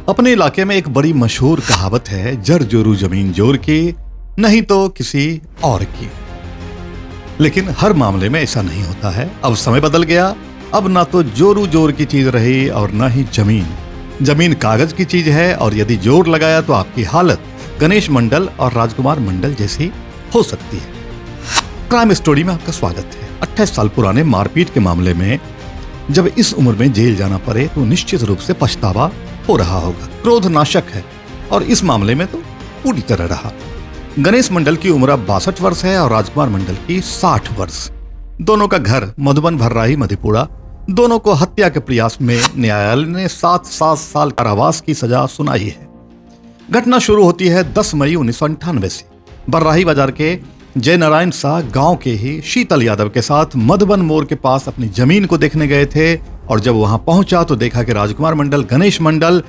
अपने इलाके में एक बड़ी मशहूर कहावत है, जर जोरू जमीन जोर की, नहीं तो किसी और की। लेकिन हर मामले में ऐसा नहीं होता है। अब समय बदल गया। अब ना तो जोरू जोर की चीज रही और ना ही जमीन। जमीन कागज की चीज है और यदि जोर लगाया तो आपकी हालत गणेश मंडल और राजकुमार मंडल जैसी हो सकती है। क्राइम स्टोरी में आपका स्वागत है। 28 साल पुराने मारपीट के मामले में जब इस उम्र में जेल जाना पड़े तो निश्चित रूप से पछतावा हो रहा होगा। क्रोध नाशक है और इस मामले में तो पूरी तरह रहा। गणेश मंडल की उम्र अब 62 वर्ष है और राजकुमार मंडल की 60 वर्ष। दोनों का घर मधुबन भर्राही मधेपुरा। दोनों को हत्या के प्रयास में न्यायालय ने 7 साल कारावास की सजा सुनाई है। घटना शुरू होती है 10 मई 1998 से। बर्राही बाजार के जय नारायण शाह गांव के ही शीतल यादव के साथ मधुबन मोड़ के पास अपनी जमीन को देखने गए थे और जब वहां पहुंचा तो देखा कि राजकुमार मंडल, गणेश मंडल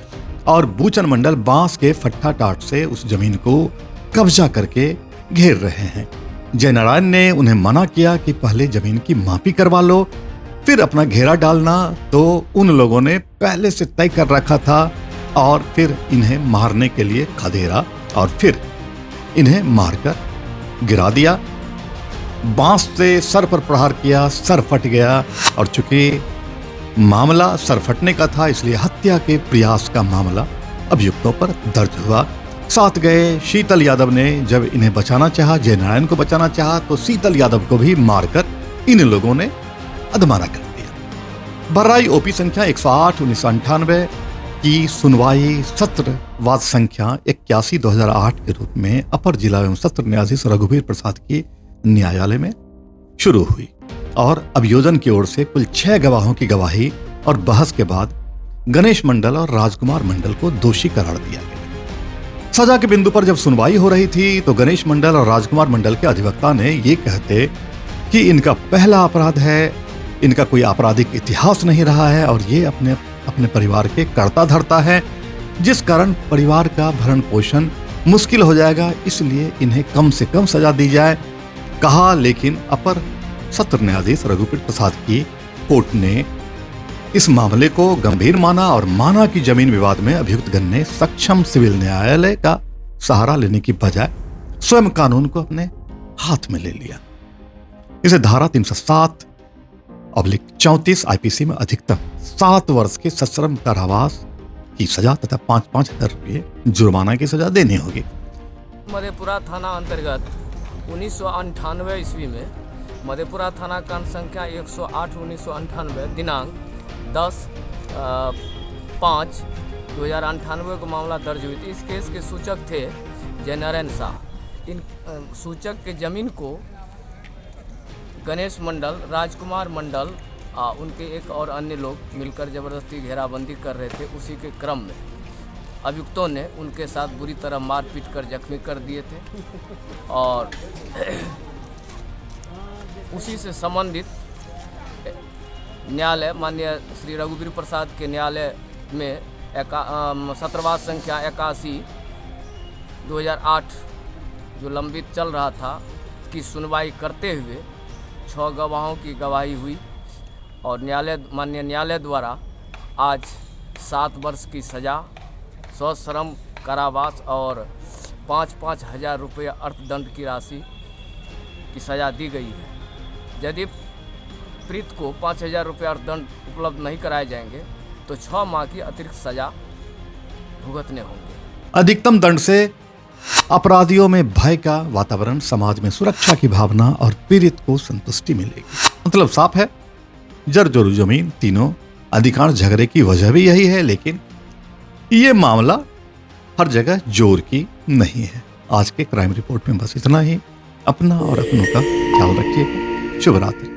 और बूचन मंडल बांस के फट्टा टाट से उस जमीन को कब्जा करके घेर रहे हैं। जय नारायण ने उन्हें मना किया कि पहले जमीन की मापी करवा लो, फिर अपना घेरा डालना। तो उन लोगों ने पहले से तय कर रखा था और फिर इन्हें मारने के लिए खदेड़ा और फिर इन्हें मारकर गिरा दिया। बांस से सर पर प्रहार किया, सर फट गया और चूंकि मामला सर फटने का था इसलिए हत्या के प्रयास का मामला अभियुक्तों पर दर्ज हुआ। साथ गए शीतल यादव ने जब इन्हें बचाना चाहा, जय नारायण को बचाना चाहा, तो शीतल यादव को भी मारकर इन लोगों ने अधमरा कर दिया। बर्राई ओपी संख्या 108 1998 की सुनवाई सत्र वाद संख्या 81/2008 के रूप में अपर जिला एवं सत्र न्यायाधीश रघुवीर प्रसाद की न्यायालय में शुरू हुई और अभियोजन की ओर से कुल 6 गवाहों की गवाही और बहस के बाद गणेश मंडल और राजकुमार मंडल को दोषी करार दिया गया। सजा के बिंदु पर जब सुनवाई हो रही थी तो गणेश मंडल और राजकुमार मंडल के अधिवक्ता ने ये कहते कि इनका पहला अपराध है, इनका कोई आपराधिक इतिहास नहीं रहा है और ये अपने परिवार के कर्ता धर्ता है, जिस कारण परिवार का भरण पोषण मुश्किल हो जाएगा, इसलिए इन्हें कम से कम सजा दी जाए कहा। लेकिन अपर सत्र न्यायाधीश रघुवीर प्रसाद की कोर्ट ने इस मामले को गंभीर माना और माना कि जमीन विवाद में अभियुक्तगण ने सक्षम सिविल न्यायालय का सहारा लेने की बजाय स्वयं कानून को अपने हाथ में ले लिया। इसे धारा 307/34 आईपीसी में अधिकतम 7 वर्ष के सश्रम कारावास की सजा तथा 5-5 हजार रुपये जुर्माना की सजा देनी होगी। मधेपुरा थाना अंतर्गत 1998 ईस्वी में मधेपुरा थाना कांड संख्या 108/1998 दिनांक 10/5/2098 को मामला दर्ज हुई थी। इस केस के सूचक थे जय नारायण शाह। इन सूचक के जमीन को गणेश मंडल, राजकुमार मंडल उनके एक और अन्य लोग मिलकर जबरदस्ती घेराबंदी कर रहे थे। उसी के क्रम में अभियुक्तों ने उनके साथ बुरी तरह मारपीट कर जख्मी कर दिए थे और उसी से संबंधित न्यायालय माननीय श्री रघुवीर प्रसाद के न्यायालय में सत्रवाद संख्या 81/2008 जो लंबित चल रहा था की सुनवाई करते हुए 6 गवाहों की गवाही हुई और माननीय न्यायालय द्वारा आज 7 वर्ष की सज़ा, सश्रम कारावास और 5-5 हजार रुपये अर्थदंड की राशि की सज़ा दी गई है। यदि पीड़ित को 5,000 रुपये अर्थदंड उपलब्ध नहीं कराए जाएंगे तो 6 माह की अतिरिक्त सजा भुगतने होंगे। अधिकतम दंड से अपराधियों में भय का वातावरण, समाज में सुरक्षा की भावना और पीड़ित को संतुष्टि मिलेगी। मतलब साफ है, जर जोरू जमीन तीनों अधिकांश झगड़े की वजह भी यही है, लेकिन ये मामला हर जगह जोर की नहीं है। आज के क्राइम रिपोर्ट में बस इतना ही। अपना और अपनों का ख्याल रखिए। शुभ रात्रि।